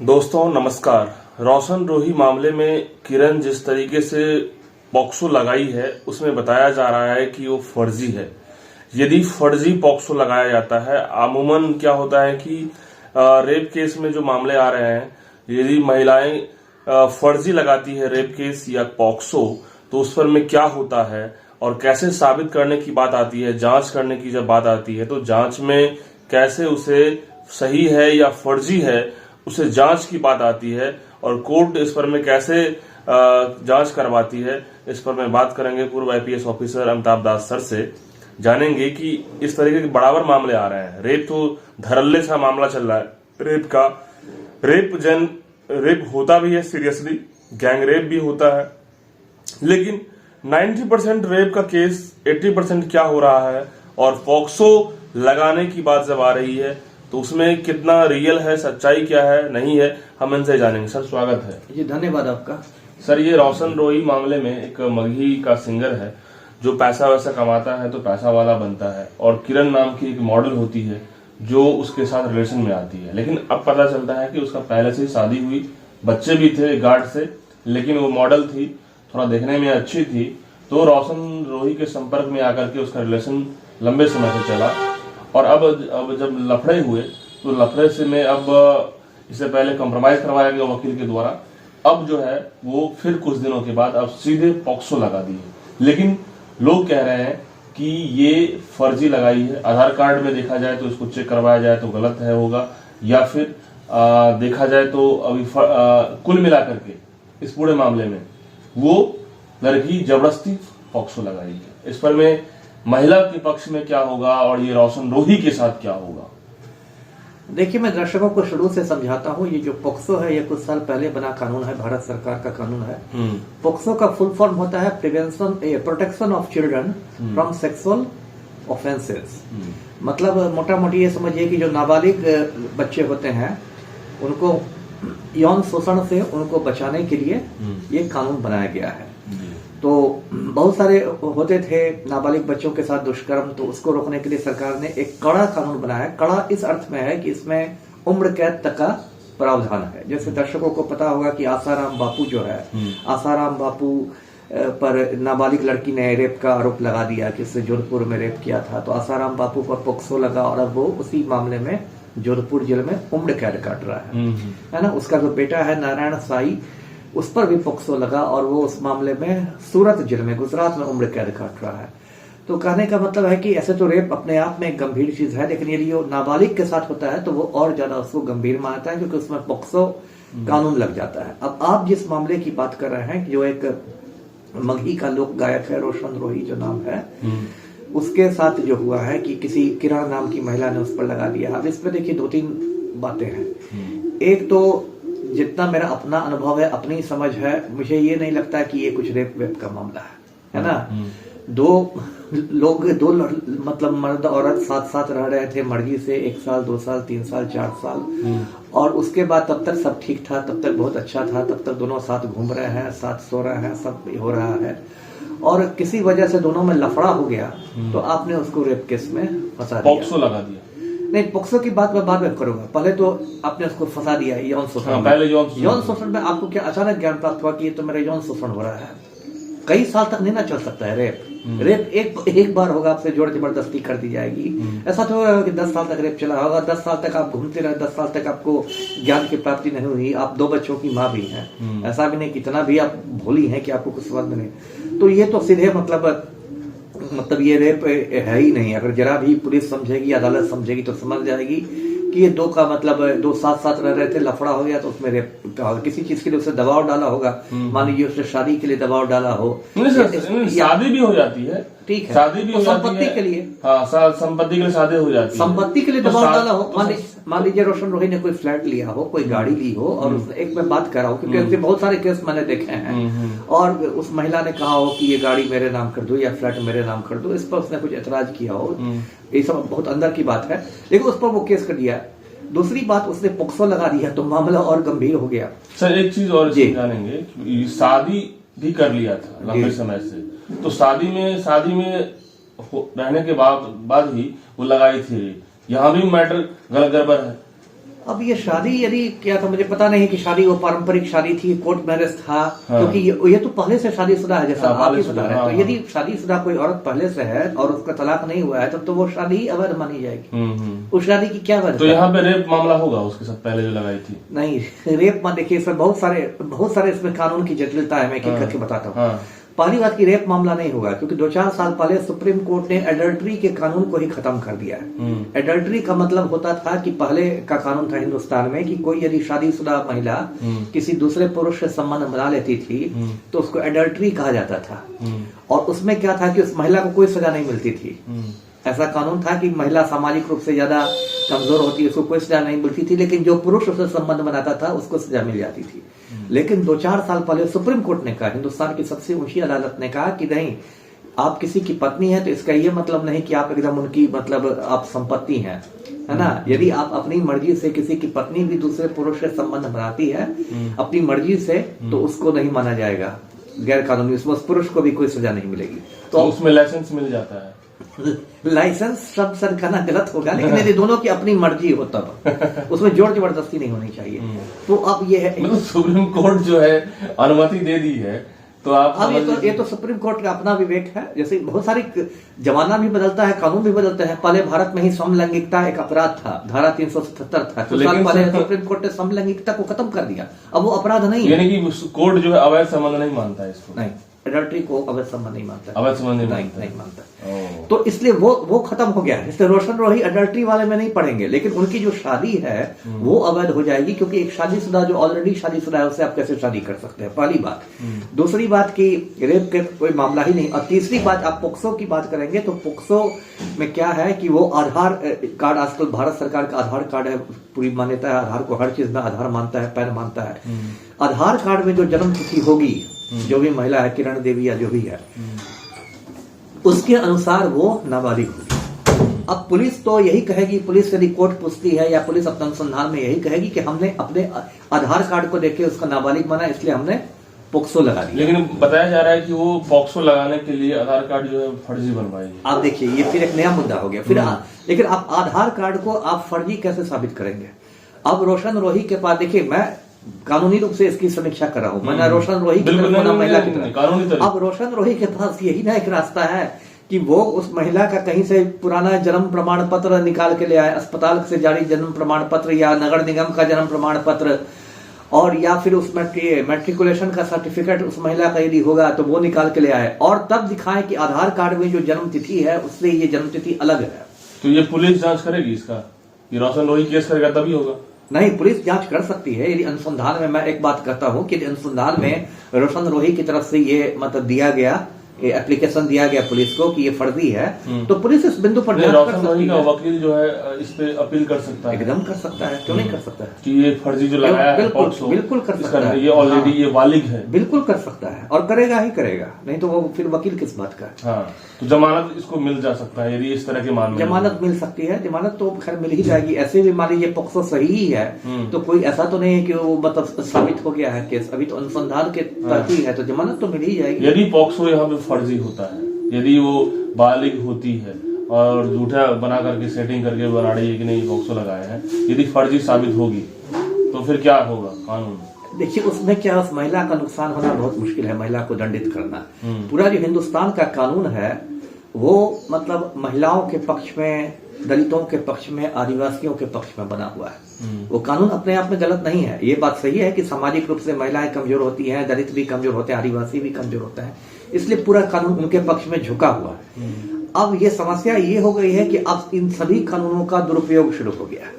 दोस्तों नमस्कार। रोशन रोही मामले में किरण जिस तरीके से पॉक्सो लगाई है उसमें बताया जा रहा है कि वो फर्जी है। यदि फर्जी पॉक्सो लगाया जाता है, अमूमन क्या होता है कि रेप केस में जो मामले आ रहे हैं, यदि महिलाएं फर्जी लगाती है रेप केस या पॉक्सो, तो उस पर में क्या होता है और कैसे साबित करने की बात आती है, जांच करने की जब बात आती है तो जांच में कैसे उसे सही है या फर्जी है उसे जांच की बात आती है और कोर्ट इस पर में कैसे जांच करवाती है, इस पर मैं बात करेंगे पूर्व आईपीएस ऑफिसर अमिताभ दास सर से। जानेंगे कि इस तरीके के बराबर मामले आ रहे हैं। रेप तो धड़ल्ले सा मामला चल रहा है रेप का। रेप होता भी है, सीरियसली गैंग रेप भी होता है, लेकिन 90% रेप का केस 80% क्या हो रहा है और पॉक्सो लगाने की बात जब आ रही है तो उसमें कितना रियल है, सच्चाई क्या है, नहीं है, हम इनसे जानेंगे। सर स्वागत है जी। धन्यवाद आपका। सर, ये रोशन रोही मामले में एक मगही का सिंगर है जो पैसा वैसा कमाता है तो पैसा वाला बनता है, और किरण नाम की एक मॉडल होती है जो उसके साथ रिलेशन में आती है। लेकिन अब पता चलता है कि उसका पहले से ही शादी हुई, बच्चे भी थे गार्ड से, लेकिन वो मॉडल थी, थोड़ा देखने में अच्छी थी, तो रोशन रोही के संपर्क में आकर के उसका रिलेशन लंबे समय से चला। और अब जब लफड़े हुए तो लफड़े से में अब इससे पहले कॉम्प्रोमाइज करवाया गया वकील के द्वारा। अब जो है वो फिर कुछ दिनों के बाद अब सीधे पॉक्सो लगा दी है। लेकिन लोग कह रहे हैं कि ये फर्जी लगाई है। आधार कार्ड में देखा जाए तो इसको चेक करवाया जाए तो गलत है होगा, या फिर देखा जाए तो अभी कुल मिलाकर के इस पूरे मामले में वो लड़की जबरदस्ती पॉक्सो लगाई है। इस पर में महिला के पक्ष में क्या होगा और ये रोशन रोही के साथ क्या होगा? देखिए, मैं दर्शकों को शुरू से समझाता हूँ। ये जो पॉक्सो है ये कुछ साल पहले बना कानून है, भारत सरकार का कानून है। पॉक्सो का फुल फॉर्म होता है protection of children from sexual offences. मतलब मोटा मोटी ये समझिए कि जो नाबालिग बच्चे होते हैं उनको यौन शोषण से उनको बचाने के लिए ये कानून बनाया गया है। तो बहुत सारे होते थे नाबालिग बच्चों के साथ दुष्कर्म, तो उसको रोकने के लिए सरकार ने एक कड़ा कानून बनाया है। कड़ा इस अर्थ में है कि इसमें उम्र कैद तक का प्रावधान है। जैसे दर्शकों को पता होगा कि आसाराम बापू जो है, आसाराम बापू पर नाबालिग लड़की ने रेप का आरोप लगा दिया कि उससे जोधपुर में रेप किया था, तो आसाराम बापू पर पॉक्सो लगा और अब वो उसी मामले में जोधपुर जेल में उम्र कैद काट रहा है ना। उसका जो बेटा है नारायण साई, उस पर भी पॉक्सो लगा और वो उस मामले में सूरत जेल में, गुजरात में उम्र कैद काट रहा है। तो कहने का मतलब है कि ऐसे तो रेप अपने आप में एक गंभीर चीज है, लेकिन यदि वो नाबालिग के साथ होता है तो वो और ज्यादा उसको गंभीर मानता है, क्योंकि उसमें पॉक्सो कानून लग जाता है। अब आप जिस मामले की बात कर रहे हैं, जो एक मगही का लोक गायक है रोशन रोही जो नाम है, उसके साथ जो हुआ है कि किसी किरण नाम की महिला ने उस पर लगा दिया। अब इसमें देखिए दो तीन बातें हैं। एक तो जितना मेरा अपना अनुभव है, अपनी समझ है, मुझे ये नहीं लगता कि ये कुछ रेप वेप का मामला है ना। दो मतलब मर्द औरत साथ साथ रह रहे थे मर्जी से 1 साल 2 साल 3 साल 4 साल, और उसके बाद तब तक सब ठीक था, तब तक बहुत अच्छा था, तब तक दोनों साथ घूम रहे हैं, साथ सो रहे हैं, सब हो रहा है, और किसी वजह से दोनों में लफड़ा हो गया तो आपने उसको रेप केस में फंसा दिया, पॉक्सो लगा दिया। नहीं, पॉक्सो की बात मैं बाद में करूंगा, पहले तो आपने उसको फंसा दिया यौन शोषण। पहले यौन शोषण में आपको क्या अचानक ज्ञान प्राप्त हुआ कि ये तो मेरा यौन शोषण हो रहा है? कई साल तक नहीं ना चल सकता है रेप। रेप एक बार होगा, आपसे जोर जबरदस्ती कर दी जाएगी। ऐसा तो होगा कि 10 साल तक रेप चला होगा, 10 साल तक आप घूमते रहे, 10 साल तक आपको ज्ञान की प्राप्ति नहीं हुई, आप 2 बच्चों की माँ भी हैं, ऐसा भी नहीं कितना भी आप भोली हैं कि आपको कुछ समझ में नहीं। तो ये तो सीधे मतलब ये रेप है ही नहीं। अगर जरा भी पुलिस समझेगी, अदालत समझेगी तो समझ जाएगी कि ये 2 का मतलब 2 साथ रह रहे थे, लफड़ा हो गया तो उसमें रेप का किसी चीज के लिए उसे दबाव डाला होगा। मान लीजिए उसने शादी के लिए दबाव डाला हो, शादी भी हो जाती है, ठीक है, शादी भी हो जाती है, संपत्ति के लिए, हाँ, संपत्ति के लिए शादी हो जाती है, संपत्ति के लिए दबाव डाला हो। मान लीजिए रोशन रोही ने कोई फ्लैट लिया हो, कोई गाड़ी ली हो, और उसने, एक मैं बात कर रहा हूँ क्योंकि बहुत सारे केस मैंने देखे हैं, और उस महिला ने कहा हो कि ये गाड़ी मेरे नाम कर दो या फ्लैट मेरे नाम कर दो, इस पर उसने कुछ ऐतराज किया हो, ये सब बहुत अंदर की बात है, लेकिन उस पर वो केस कर दिया। दूसरी बात, उसने पॉक्सो लगा दिया तो मामला और गंभीर हो गया। सर एक चीज और जानेंगे, शादी भी कर लिया था लंबे समय से, तो शादी में रहने के बाद ही वो लगाई थी, यहाँ भी मैटर गलत गड़बड़ है। अब ये शादी यदि क्या था मुझे पता नहीं कि शादी वो पारंपरिक शादी थी, कोर्ट मैरिज था, क्योंकि ये तो पहले से शादीशुदा है, जैसा आप ही बता रहे हैं। तो यदि शादीशुदा कोई औरत पहले से है और उसका तलाक नहीं हुआ है तब तो वो शादी अवैध मानी जाएगी। उस शादी की क्या वजह? तो यहाँ पे रेप मामला होगा उसके साथ पहले जो लगाई थी? नहीं, रेप मत देखिए, इसमें बहुत सारे इसमें कानून की जटिलता है, मैं एक एक करके बताता हूँ। पहली बात की रेप मामला नहीं होगा, क्योंकि 2-4 साल पहले सुप्रीम कोर्ट ने एडल्ट्री के कानून को ही खत्म कर दिया है। एडल्ट्री का मतलब होता था कि पहले का कानून था हिंदुस्तान में कि कोई यदि शादीशुदा महिला किसी दूसरे पुरुष से संबंध बना लेती थी तो उसको एडल्ट्री कहा जाता था। और उसमें क्या था कि उस महिला को कोई सजा नहीं मिलती थी। ऐसा कानून था कि महिला सामाजिक रूप से ज्यादा कमजोर होती है, उसको कोई सजा नहीं मिलती थी, लेकिन जो पुरुष उससे संबंध बनाता था उसको सजा मिल जाती थी। लेकिन 2-4 साल पहले सुप्रीम कोर्ट ने कहा, हिंदुस्तान की सबसे ऊंची अदालत ने कहा कि नहीं, आप किसी की पत्नी है तो इसका ये मतलब नहीं कि आप एकदम उनकी मतलब आप संपत्ति हैं, है ना। यदि आप अपनी मर्जी से किसी की पत्नी भी दूसरे पुरुष से संबंध बनाती है अपनी मर्जी से, तो उसको नहीं माना जाएगा गैर कानूनी, उस पुरुष को भी कोई सजा नहीं मिलेगी। तो उसमें लाइसेंस मिल जाता है। लाइसेंस शब्द सर कहना गलत होगा, लेकिन यदि दोनों की अपनी मर्जी हो तब उसमें जोर जबरदस्ती नहीं होनी चाहिए। तो अब ये है, मतलब सुप्रीम कोर्ट जो है अनुमति दे दी है, तो आप अब ये तो सुप्रीम कोर्ट का अपना विवेक है। जैसे बहुत सारी जमाना भी बदलता है, कानून भी बदलते हैं। पहले भारत में ही समलैंगिकता एक अपराध था, धारा 377 था। कुछ साल पहले सुप्रीम कोर्ट ने समलैंगिकता को खत्म कर दिया, अब वो अपराध नहीं है। यानी कि कोर्ट जो है अवैध संबंध नहीं मानता है इसको? नहीं, एडल्ट्री को अवैध संबंध नहीं मानता, अवैध संबंध नहीं मानता। तो इसलिए वो खत्म हो गया है। इसलिए रोशन रोही एडल्ट्री वाले में नहीं पड़ेंगे, लेकिन उनकी जो शादी है वो अवैध हो जाएगी, क्योंकि एक शादीशुदा जो ऑलरेडी शादीशुदा है उससे आप कैसे शादी कर सकते हैं, पहली बात। दूसरी बात की रेप के कोई मामला ही नहीं। और तीसरी बात, आप पोक्सो की बात करेंगे तो पोक्सो में क्या है कि वो आधार कार्ड, आजकल भारत सरकार का आधार कार्ड है, पूरी मान्यता है आधार को, हर चीज में आधार मानता है, पैन मानता है। आधार कार्ड में जो जन्म तिथि होगी, जो भी महिला है, किरण देवी या जो भी है, उसके अनुसार वो नाबालिग होगी। अब पुलिस तो यही कहेगी, पुलिस यदि कोर्ट पूछती है या पुलिस अपने अनुसंधान में यही कहेगी कि हमने अपने आधार कार्ड को देख के उसका नाबालिग बना, इसलिए हमने पोक्सो लगा दिया। लेकिन बताया जा रहा है कि वो पोक्सो लगाने के लिए आधार कार्ड जो है फर्जी बनवाएगी। आप देखिए, ये फिर एक नया मुद्दा हो गया। फिर लेकिन आप आधार कार्ड को आप फर्जी कैसे साबित करेंगे? अब रोशन रोही के पास, देखिए मैं कानूनी रूप से इसकी समीक्षा कर रहा हूं, मैंने रोशन रोही की महिला की तरफ। अब रोशन रोही के पास यही ना एक रास्ता है कि वो उस महिला का कहीं से पुराना जन्म प्रमाण पत्र निकाल के ले आए, अस्पताल से जारी जन्म प्रमाण पत्र या नगर निगम का जन्म प्रमाण पत्र, और या फिर उस मैट्रिकुलेशन का सर्टिफिकेट उस महिला का यदि होगा तो वो निकाल के ले आए, और तब दिखाएं कि आधार कार्ड में जो जन्म तिथि है उससे ये जन्म तिथि अलग है। तो ये पुलिस जांच करेगी इसका? ये रोशन रोही केस करेगा तभी होगा? नहीं, पुलिस जांच कर सकती है यदि अनुसंधान में, मैं एक बात कहता हूं कि अनुसंधान में रोशन रोही की तरफ से ये मतलब दिया गया, एप्लीकेशन दिया गया पुलिस को कि ये फर्जी है, तो पुलिस इस बिंदु पर जांच कर सकती है। वकील जो है इस पे अपील कर सकता है, एकदम कर सकता है, क्यों नहीं कर सकता है कि ये फर्जी जो लगाया है, बिल्कुल कर सकता है, ये ऑलरेडी ये वालिग है, बिल्कुल कर सकता है और करेगा ही करेगा, नहीं तो वो फिर वकील किस बात का। हाँ, तो जमानत इसको मिल जा सकता है यदि इस तरह के मामले, जमानत मिल सकती है, जमानत तो खैर मिल ही जाएगी। ऐसे भी मान लीजिए पोक्सो सही ही है तो कोई ऐसा तो नहीं है कि वो मतलब साबित हो गया है केस, अभी तो अनुसंधान के तहत ही है, तो जमानत तो मिल ही जाएगी। यदि पोक्सो यहाँ पे फर्जी होता है, यदि वो बालिग होती है और झूठा बना करके सेटिंग करके बना रही है कि नहीं पोक्सो लगाए हैं, यदि फर्जी साबित होगी तो फिर क्या होगा कानून? देखिए उसमें क्या, उस महिला का नुकसान होना बहुत मुश्किल है, महिला को दंडित करना। पूरा जो हिंदुस्तान का कानून है वो मतलब महिलाओं के पक्ष में, दलितों के पक्ष में, आदिवासियों के पक्ष में बना हुआ है। वो कानून अपने आप में गलत नहीं है। ये बात सही है कि सामाजिक रूप से महिलाएं कमजोर होती हैं, दलित भी कमजोर होते हैं, आदिवासी भी कमजोर होते हैं, इसलिए पूरा कानून उनके पक्ष में झुका हुआ है। अब ये समस्या ये हो गई है कि अब इन सभी कानूनों का दुरुपयोग शुरू हो गया।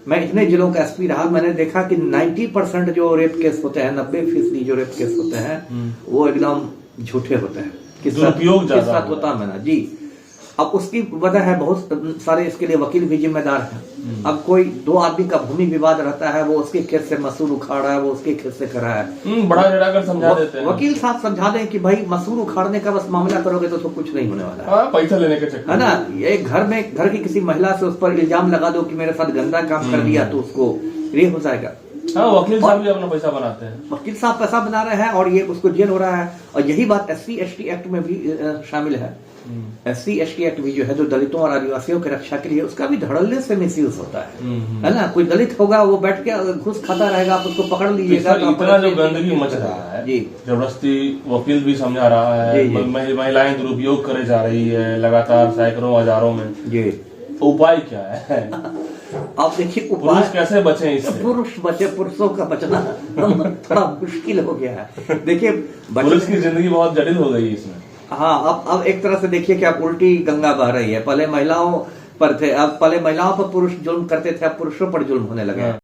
मैं इतने जिलों का एसपी रहा, मैंने देखा कि 90% जो रेप केस होते हैं, 90% जो रेप केस होते हैं वो एकदम झूठे होते हैं, दुरुपयोग ज्यादा होता मैंने जी। अब उसकी वजह है बहुत सारे, इसके लिए वकील भी जिम्मेदार हैं। अब कोई दो आदमी का भूमि विवाद रहता है, वो उसके खेत से मसूर उखाड़ा है, वो उसके खेत से करा है, बड़ा कर समझा देते हैं। वकील साहब समझा दें कि भाई मसूर उखाड़ने का बस मामला करोगे तो कुछ नहीं होने वाला है, पैसा लेने के चक्कर है ना। एक घर की किसी महिला से उस पर इल्जाम लगा दो कि मेरे साथ गंदा काम कर दिया तो उसको ये हो जाएगा। हाँ, वकील साहब भी अपना पैसा बनाते हैं, वकील साहब पैसा बना रहे हैं और ये उसको जेल हो रहा है। और यही बात SC ST एक्ट में भी शामिल है SC ST एक्ट भी जो है, जो दलितों और आदिवासियों की रक्षा के लिए, उसका भी धड़ल्ले से मिसयूज होता है ना। कोई दलित होगा, वो बैठ के घुस खाता रहेगा, आप उसको पकड़ लीजिएगा। तो इतना जो गंदगी मच रहा है जी, जबरदस्ती वकील भी समझा रहा है, महिलाएं दुरुपयोग करे जा रही है लगातार सैकड़ों हजारों में जी, उपाय क्या है? आप देखिए पुरुष कैसे बचे इससे? पुरुषों का बचना थोड़ा मुश्किल हो गया है। देखिए पुरुष की जिंदगी बहुत जटिल हो गई है इसमें। हाँ, अब एक तरह से देखिए कि अब उल्टी गंगा बह रही है। पहले महिलाओं पर थे, अब पहले महिलाओं पर पुरुष जुल्म करते थे, अब पुरुषों पर जुल्म होने लगे।